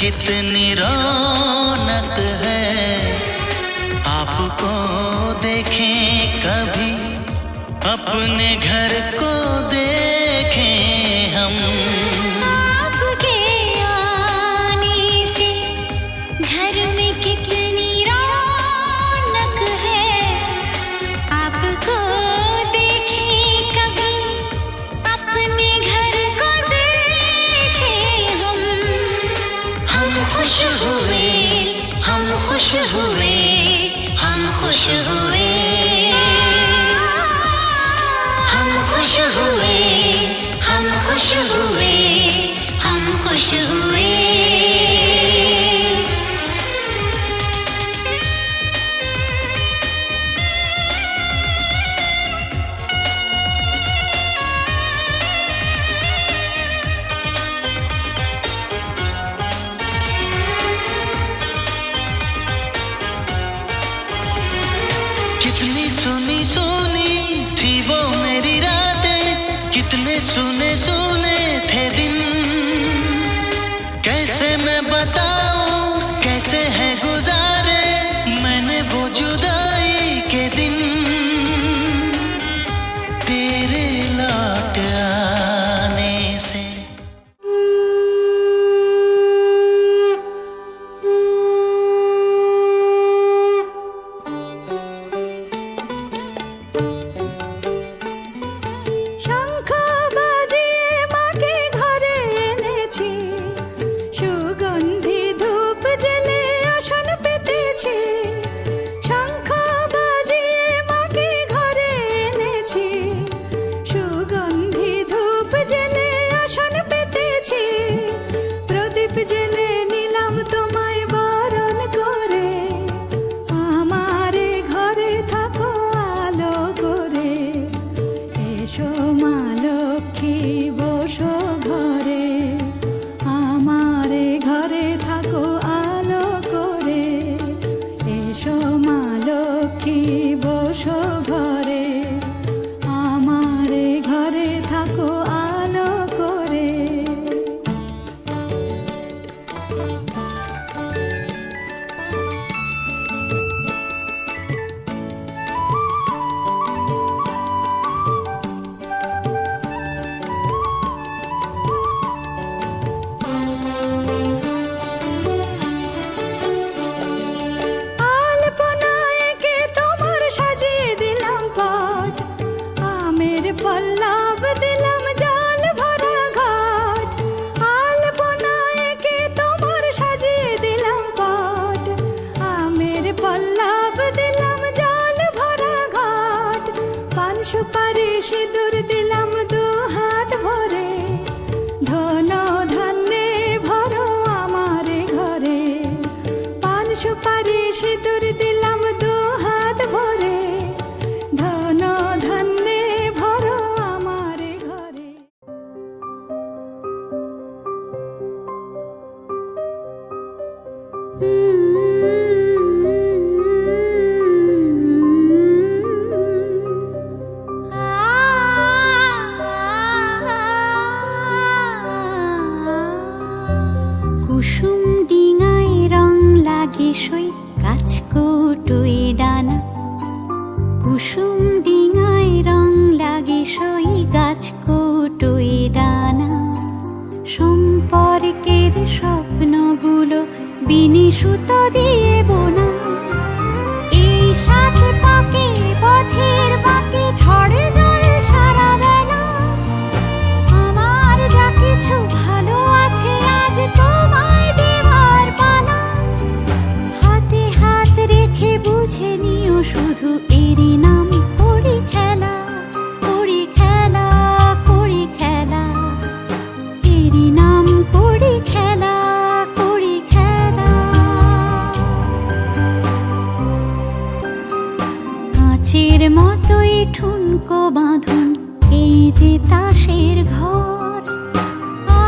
कितनी रौनक है, आपको देखें कभी अपने घर को देखें हम। आपके आने से घर में कितनी रौनक है, आपको देखें कभी अपने घर को देखें हम। हम खुश हुए, हम खुश हुए, हम खुश हुए, हम खुश हुए, हम खुश हुए, हम खुश हुए। कितनी सुनी सुनी थी वो मेरी रातें, कितने सुने सुने थे दिन। कैसे मैं बताऊं कैसे है गुजारे मैंने वो जुदाई के दिन। तेरे लौट आने से ঘরে থাকো আলো সুপারি সিঁদুর দিলাম দু হাত ভরে, ধন ধান্যে ভরো আমারে ঘরে। পান সুপারি সিঁদুর দিলাম দু হাত ভরে, ধন ধান্যে ভরো আমারে ঘরে। কুসুম ডিঙায় রং লাগে সই কাচকোটই ডানা, কুসুম ডিঙায় রং লাগে সই গাছকোটই ডানা। সম্পর্কের স্বপ্নগুলো বিনি সুতো দিয়ে বোনা, এই সাথে পাকে পথের বাঁকে ঝড়ে জল সারা বেলা। আমার যা কিছু ভালো আছে আজ তোমায় দেওয়ার পালা। হাতে হাত রেখে বুঝে নিও শুধু এরই নাম করি খেলা, করি খেলা, করি খেলা। এরই নাম করি খেলা, করি খেলা। কাঁচের মতোই ঠুনকো বাঁধন এই যে তাসের ঘর,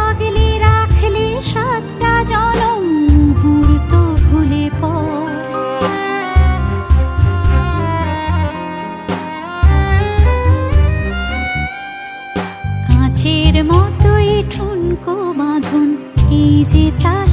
আগলে রাখলে সাতটা জনম মুহূর্ত ভুলে পর। কাঁচের মতোই ঠুনকো বাঁধন এই যে তাসের